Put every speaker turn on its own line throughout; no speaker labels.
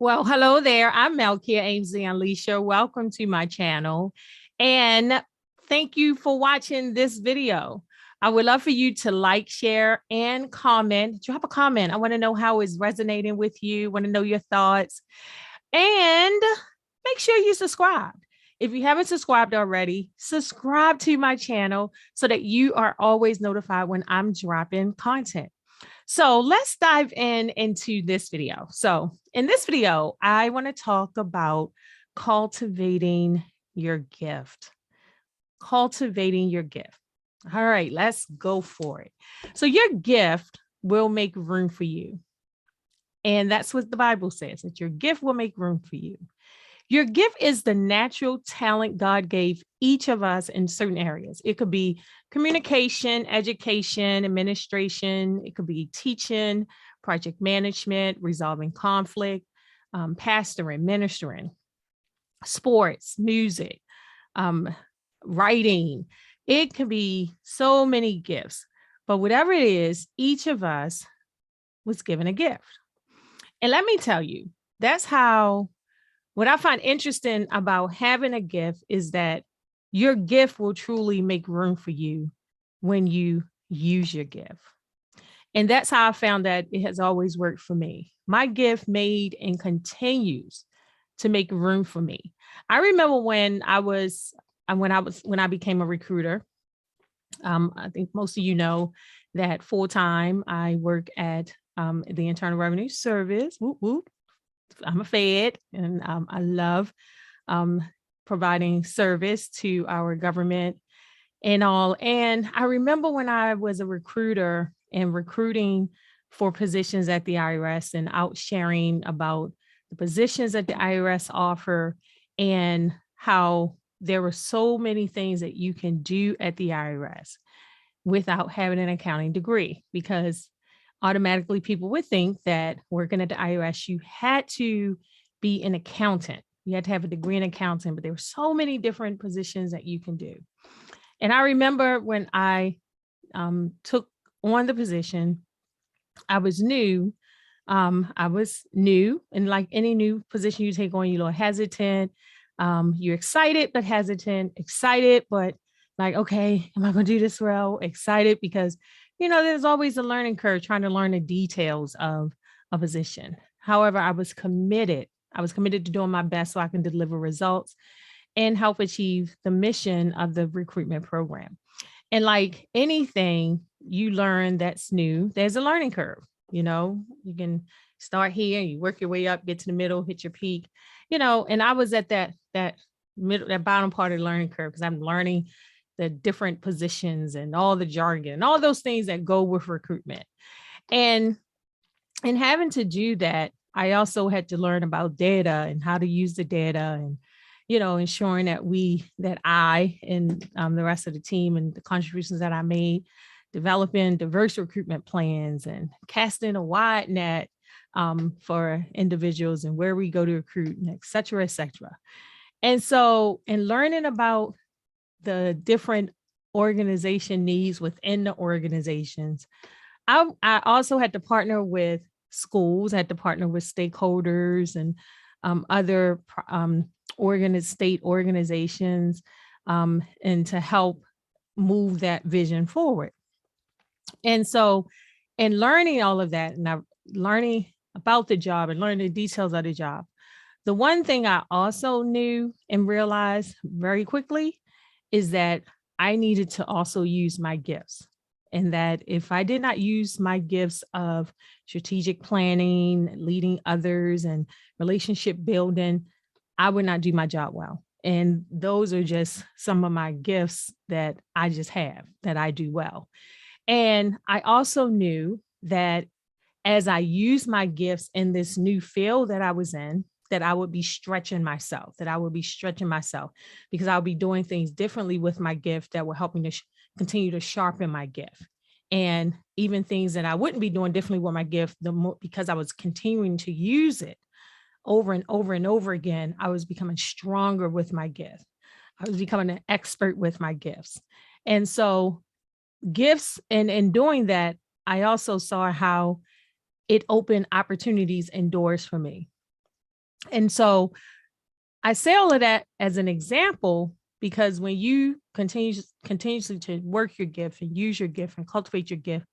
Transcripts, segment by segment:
Well, hello there. I'm Melkia Ames and Alicia. Welcome to my channel. And thank you for watching this video. I would love for you to like, share, and comment. Drop a comment. I want to know how it's resonating with you. I want to know your thoughts. And make sure you subscribe. If you haven't subscribed already, subscribe to my channel so that you are always notified when I'm dropping content. So let's dive into this video. So in this video, I want to talk about cultivating your gift. Cultivating your gift. All right, let's go for it. So your gift will make room for you. And that's what the Bible says, that your gift will make room for you. Your gift is the natural talent God gave each of us in certain areas. It could be communication, education, administration. It could be teaching, project management, resolving conflict, pastoring, ministering, sports, music, writing. It could be so many gifts, but whatever it is, each of us was given a gift. And let me tell you, that's how what I find interesting about having a gift is that your gift will truly make room for you when you use your gift. And that's how I found that it has always worked for me. My gift made and continues to make room for me. I remember when I became a recruiter. I think most of you know that full time I work at the Internal Revenue Service. Whoop, whoop. I'm a Fed, and I love providing service to our government and all. And I remember when I was a recruiter and recruiting for positions at the IRS and out sharing about the positions that the IRS offer and how there were so many things that you can do at the IRS without having an accounting degree, because automatically people would think that working at the IRS, you had to be an accountant. You had to have a degree in accounting, but there were so many different positions that you can do. And I remember when I took on the position, I was new. And like any new position you take on, you're a little hesitant. You're excited, but hesitant, excited, but like, okay, am I going to do this well? Excited because there's always a learning curve trying to learn the details of a position. However, I was committed. I was committed to doing my best so I can deliver results and help achieve the mission of the recruitment program. And like anything you learn that's new, there's a learning curve. You can start here, you work your way up, get to the middle, hit your peak, and I was at that middle, that bottom part of the learning curve because I'm learning the different positions and all the jargon, all those things that go with recruitment. And in having to do that, I also had to learn about data and how to use the data and, ensuring that I and the rest of the team and the contributions that I made, developing diverse recruitment plans and casting a wide net for individuals and where we go to recruit and et cetera, et cetera. And so in learning about the different organization needs within the organizations, I also had to partner with schools, I had to partner with stakeholders and other state organizations and to help move that vision forward. And so in learning all of that and learning about the job and learning the details of the job, the one thing I also knew and realized very quickly is that I needed to also use my gifts, and that if I did not use my gifts of strategic planning, leading others, and relationship building, I would not do my job well. And those are just some of my gifts that I just have, that I do well. And I also knew that as I use my gifts in this new field that I was in, that I would be stretching myself, because I'll be doing things differently with my gift that will help me to continue to sharpen my gift. And even things that I wouldn't be doing differently with my gift, because I was continuing to use it over and over and over again, I was becoming stronger with my gift. I was becoming an expert with my gifts. And so gifts, and in doing that, I also saw how it opened opportunities and doors for me. And so I say all of that as an example, because when you continuously to work your gift and use your gift and cultivate your gift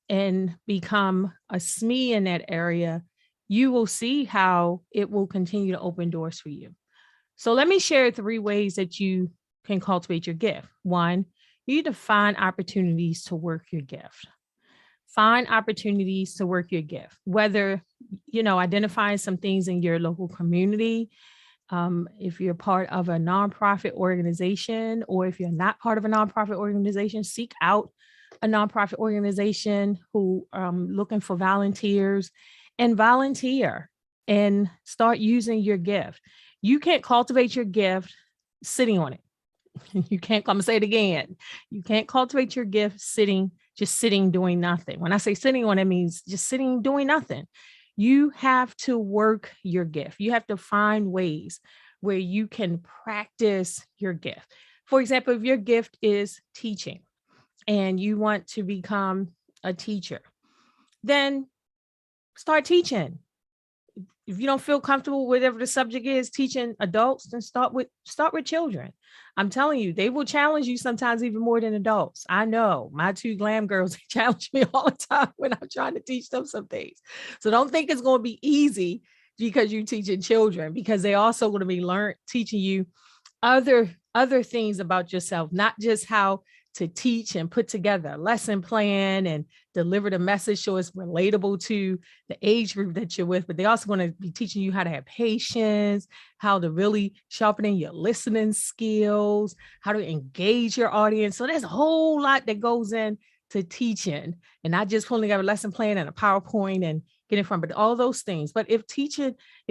and become a SME in that area, you will see how it will continue to open doors for you. So let me share 3 ways that you can cultivate your gift. One, you need to find opportunities to work your gift. Find opportunities to work your gift, whether, identifying some things in your local community. If you're part of a nonprofit organization, or if you're not part of a nonprofit organization, seek out a nonprofit organization who looking for volunteers, and volunteer and start using your gift. You can't cultivate your gift sitting on it. You can't, I'm gonna say it again. You can't cultivate your gift just sitting, doing nothing. When I say sitting on it, means just sitting, doing nothing. You have to work your gift. You have to find ways where you can practice your gift. For example, if your gift is teaching and you want to become a teacher, then start teaching. If you don't feel comfortable with whatever the subject is, teaching adults, then start with children. I'm telling you, they will challenge you sometimes even more than adults. I know my 2 glam girls, they challenge me all the time when I'm trying to teach them some things. So don't think it's going to be easy because you're teaching children, because they also going to be teaching you other things about yourself, not just how to teach and put together a lesson plan and deliver the message so it's relatable to the age group that you're with, but they also going to be teaching you how to have patience, how to really sharpen your listening skills, how to engage your audience. So there's a whole lot that goes in to teaching, and not just pulling out a lesson plan and a PowerPoint and getting from, but all those things. But if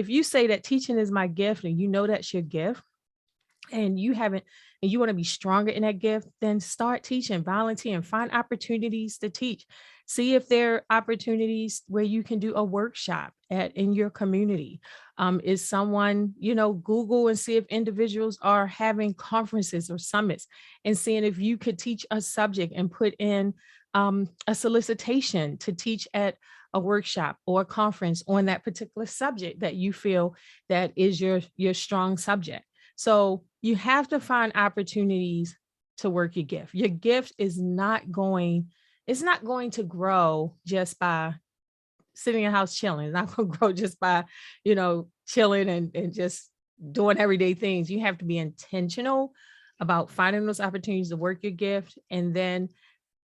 you say that teaching is my gift and you know that's your gift, and you want to be stronger in that gift, then start teaching, volunteer, and find opportunities to teach. See if there are opportunities where you can do a workshop in your community. Is someone, Google and see if individuals are having conferences or summits, and seeing if you could teach a subject and put in a solicitation to teach at a workshop or a conference on that particular subject that you feel that is your strong subject. So you have to find opportunities to work your gift. Your gift is it's not going to grow just by sitting in the house chilling. It's not going to grow just by, chilling and just doing everyday things. You have to be intentional about finding those opportunities to work your gift. And then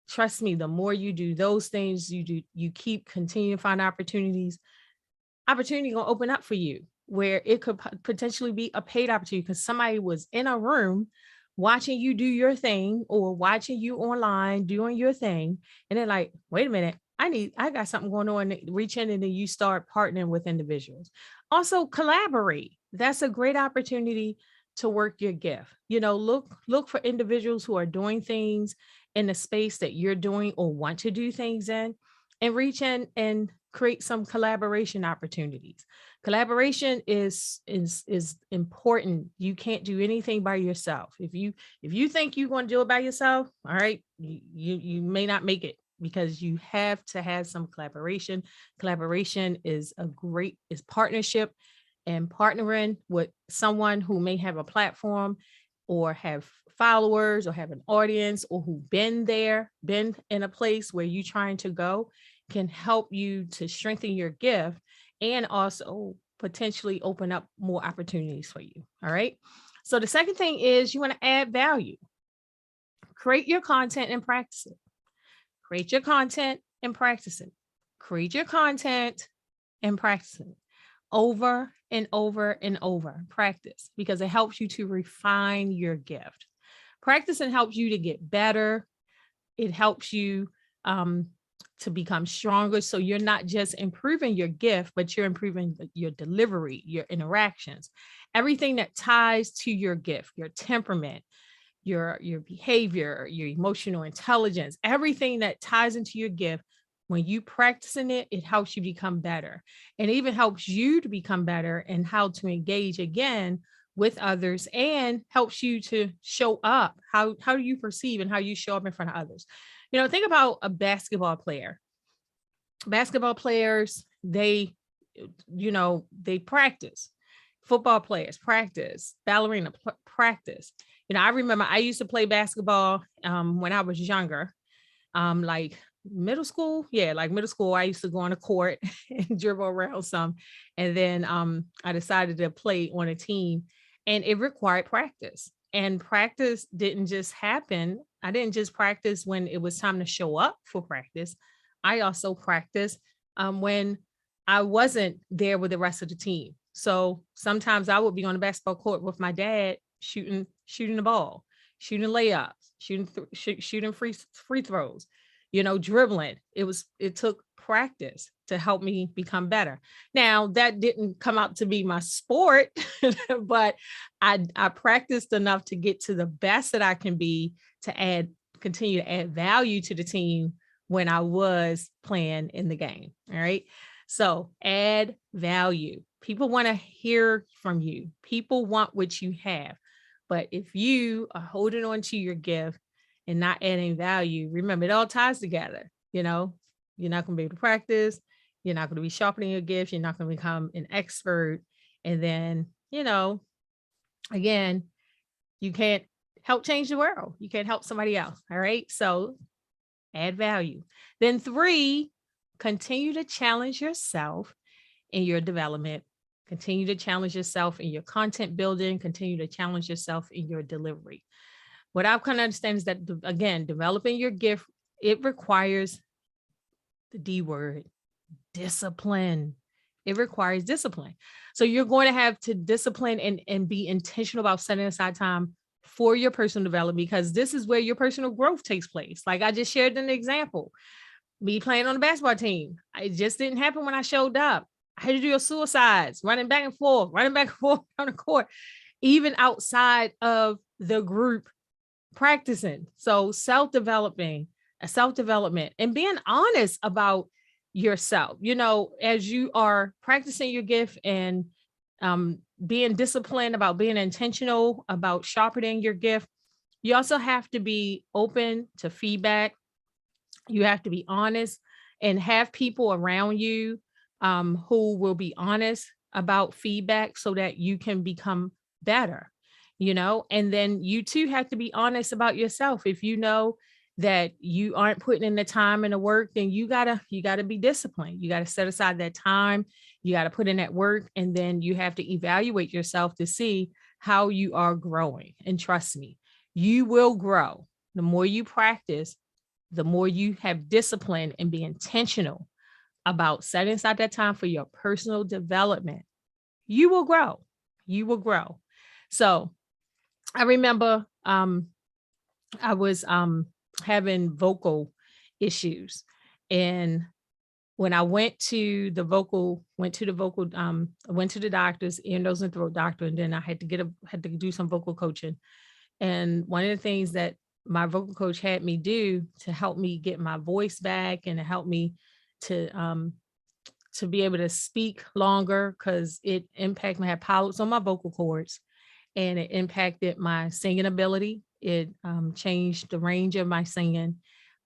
trust me, the more you do those things, you keep continuing to find opportunity going to open up for you, where it could potentially be a paid opportunity because somebody was in a room watching you do your thing or watching you online doing your thing. And they're like, wait a minute, I got something going on. Reach in, and then you start partnering with individuals. Also collaborate. That's a great opportunity to work your gift. Look for individuals who are doing things in the space that you're doing or want to do things in, and reach in and create some collaboration opportunities. Collaboration is important. You can't do anything by yourself. If you think you're going to do it by yourself, all right, you may not make it, because you have to have some collaboration. Collaboration is partnership, and partnering with someone who may have a platform or have followers or have an audience, or who've been in a place where you're trying to go, can help you to strengthen your gift and also potentially open up more opportunities for you. All right. So the second thing is you want to add value. Create your content and practice it. Create your content and practice it. Create your content and practice it over and over and over. Practice, because it helps you to refine your gift. Practicing helps you to get better. It helps you to become stronger. So you're not just improving your gift, but you're improving your delivery, your interactions, everything that ties to your gift, your temperament, your behavior, your emotional intelligence, everything that ties into your gift. When you practicing it, it helps you become better, and even helps you to become better and how to engage again with others, and helps you to show up. How do you perceive and how you show up in front of others? Think about a basketball player. Basketball players, they practice. football players practice, ballerina practice. I remember I used to play basketball when I was younger, like middle school. Yeah, like middle school, I used to go on a court and dribble around some. And then I decided to play on a team, and it required practice. And practice didn't just happen. I didn't just practice when it was time to show up for practice. I also practiced when I wasn't there with the rest of the team. So sometimes I would be on the basketball court with my dad shooting the ball, shooting layups, shooting free throws, dribbling. It took practice to help me become better. Now that didn't come out to be my sport, but I practiced enough to get to the best that I can be to continue to add value to the team when I was playing in the game. All right. So add value. People want to hear from you. People want what you have. But if you are holding on to your gift and not adding value, remember, it all ties together. You're not going to be able to practice. You're not going to be sharpening your gifts. You're not going to become an expert. And then, again, you can't help change the world. You can't help somebody else. All right. So add value. Then 3, continue to challenge yourself in your development. Continue to challenge yourself in your content building. Continue to challenge yourself in your delivery. What I've come to understand is that, again, developing your gift, it requires the D word, discipline. It requires discipline. So you're going to have to discipline and be intentional about setting aside time for your personal development, because this is where your personal growth takes place. Like I just shared an example, me playing on the basketball team. It just didn't happen when I showed up. I had to do a suicides, running back and forth on the court, even outside of the group practicing. So self-development and being honest about yourself, as you are practicing your gift and being disciplined about being intentional about sharpening your gift. You also have to be open to feedback. You have to be honest and have people around you who will be honest about feedback so that you can become better, and then you too have to be honest about yourself. If you know that you aren't putting in the time and the work, then you gotta be disciplined. You gotta set aside that time. You gotta put in that work, and then you have to evaluate yourself to see how you are growing. And trust me, you will grow. The more you practice, the more you have discipline and be intentional about setting aside that time for your personal development, you will grow. You will grow. So I remember I was having vocal issues. And when I went to the doctor's, ear, nose, and throat doctor, and then I had to do some vocal coaching. And one of the things that my vocal coach had me do to help me get my voice back and to help me to be able to speak longer, because it impacted, I had polyps on my vocal cords, and it impacted my singing ability. It changed the range of my singing.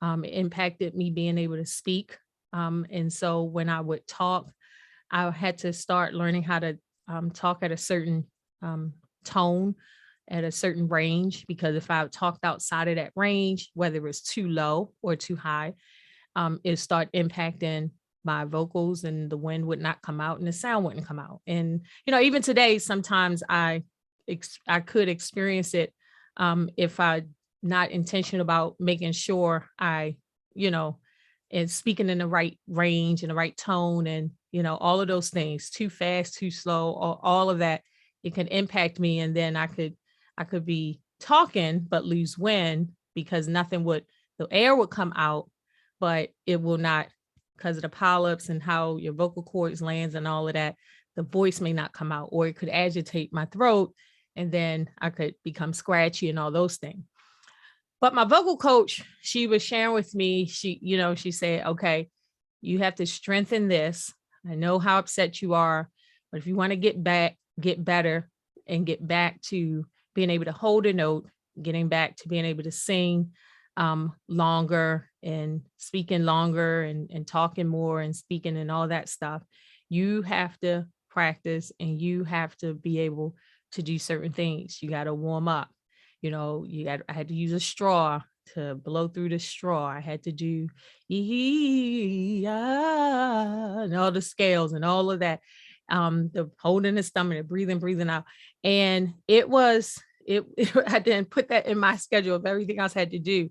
It impacted me being able to speak. And so when I would talk, I had to start learning how to talk at a certain tone, at a certain range, because if I talked outside of that range, whether it was too low or too high, it start impacting my vocals, and the wind would not come out and the sound wouldn't come out. And, even today, sometimes I could experience it if I not intentional about making sure I, and speaking in the right range and the right tone, and, all of those things, too fast, too slow, all of that, it can impact me. And then I could be talking, but lose wind, because the air would come out, but it will not, because of the polyps and how your vocal cords lands and all of that, the voice may not come out, or it could agitate my throat, and then I could become scratchy and all those things. But my vocal coach, she was sharing with me, she said, okay, you have to strengthen this. I know how upset you are, but if you want to get better and get back to being able to hold a note, getting back to being able to sing longer and speaking longer and talking more and speaking and all that stuff, you have to practice, and you have to be able to do certain things. You got to warm up. I had to use a straw to blow through the straw. I had to do and all the scales and all of that. The holding the stomach, the breathing out. And I didn't put that in my schedule of everything else I had to do.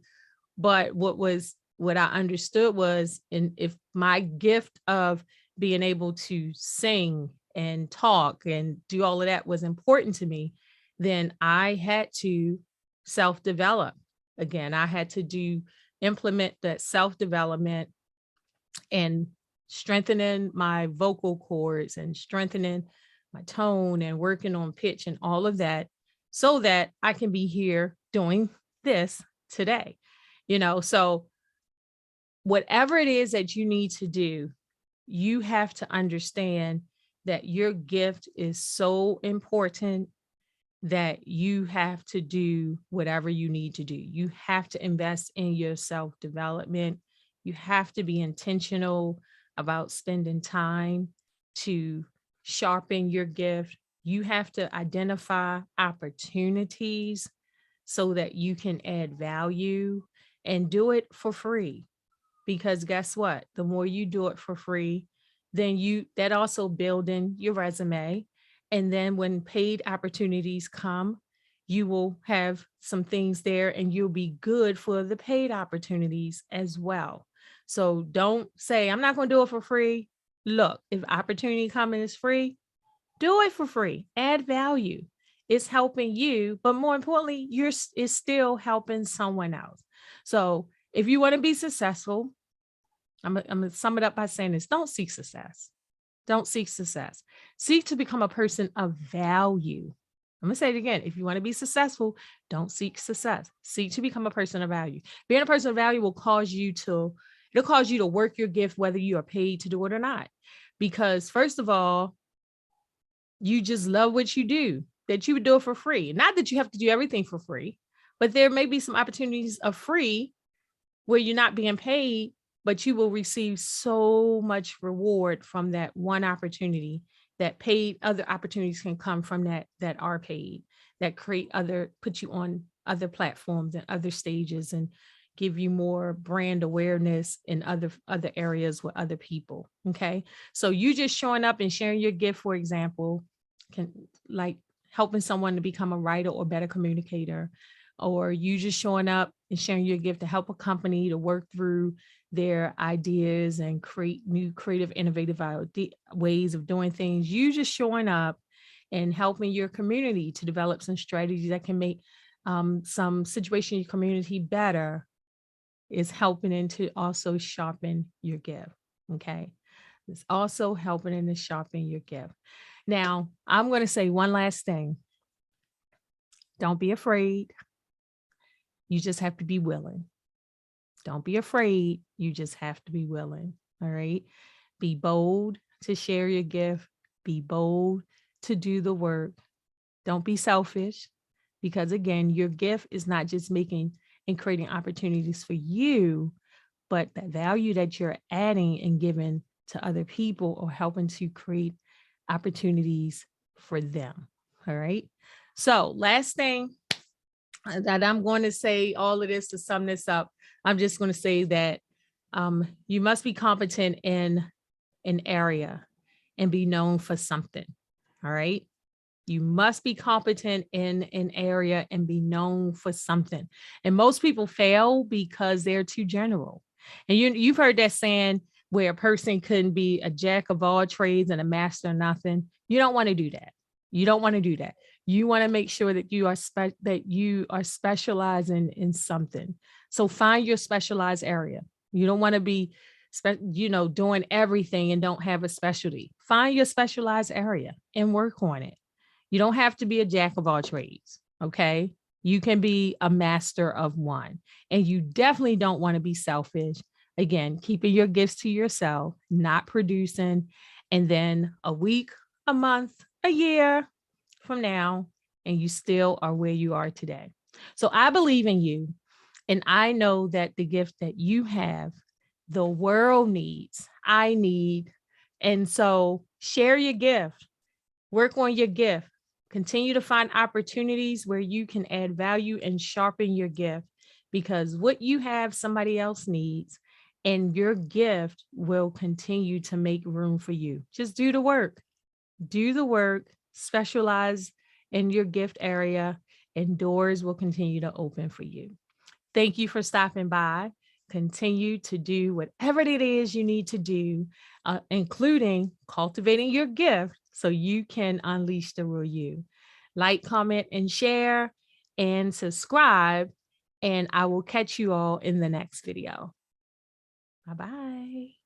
But what I understood was, and if my gift of being able to sing and talk and do all of that was important to me, then I had to self-develop. Again, I had to implement that self-development and strengthening my vocal cords and strengthening my tone and working on pitch and all of that, so that I can be here doing this today. So whatever it is that you need to do, you have to understand that your gift is so important that you have to do whatever you need to do. You have to invest in your self-development. You have to be intentional about spending time to sharpen your gift. You have to identify opportunities so that you can add value, and do it for free. Because guess what? The more you do it for free, then that also building your resume. And then when paid opportunities come, you will have some things there, and you'll be good for the paid opportunities as well. So don't say, I'm not going to do it for free. Look, if opportunity coming is free, do it for free. Add value. It's helping you, but more importantly, it's still helping someone else. So if you want to be successful, I'm going to sum it up by saying this: don't seek success. Don't seek success. Seek to become a person of value. I'm going to say it again. If you want to be successful, don't seek success. Seek to become a person of value. Being a person of value will cause you to work your gift, whether you are paid to do it or not. Because first of all, you just love what you do, that you would do it for free. Not that you have to do everything for free, but there may be some opportunities of free where you're not being paid, but you will receive so much reward from that one opportunity. That paid other opportunities can come from that are paid, that put you on other platforms and other stages, and give you more brand awareness in other areas with other people. Okay. So you just showing up and sharing your gift, for example, can, like, helping someone to become a writer or better communicator, or you just showing up and sharing your gift to help a company to work through their ideas and create new creative, innovative ways of doing things. You just showing up and helping your community to develop some strategies that can make some situation in your community better, is helping into also sharpen your gift. Okay. It's also helping in to sharpen your gift. Now, I'm going to say one last thing. Don't be afraid. You just have to be willing. Don't be afraid. You just have to be willing. All right. Be bold to share your gift. Be bold to do the work. Don't be selfish, because again, your gift is not just making and creating opportunities for you, but the value that you're adding and giving to other people, or helping to create opportunities for them. All right. So last thing that I'm going to say, all of this to sum this up, I'm just going to say that you must be competent in an area and be known for something. All right. You must be competent in an area and be known for something. And most people fail because they're too general. And you've heard that saying where a person couldn't be a jack of all trades and a master of nothing. You don't want to do that. You don't want to do that. You want to make sure that you are specializing in something. So find your specialized area. You don't want to be doing everything and don't have a specialty. Find your specialized area and work on it. You don't have to be a jack of all trades. Okay. You can be a master of one, and you definitely don't want to be selfish. Again, keeping your gifts to yourself, not producing. And then a week, a month, a year from now, and you still are where you are today. So I believe in you. And I know that the gift that you have, the world needs, I need. And so share your gift. Work on your gift. Continue to find opportunities where you can add value and sharpen your gift, because what you have, somebody else needs, and your gift will continue to make room for you. Just do the work. Do the work, specialize in your gift area, and doors will continue to open for you. Thank you for stopping by. Continue to do whatever it is you need to do, including cultivating your gift so you can unleash the real you. Like, comment, and share, and subscribe. And I will catch you all in the next video. Bye-bye.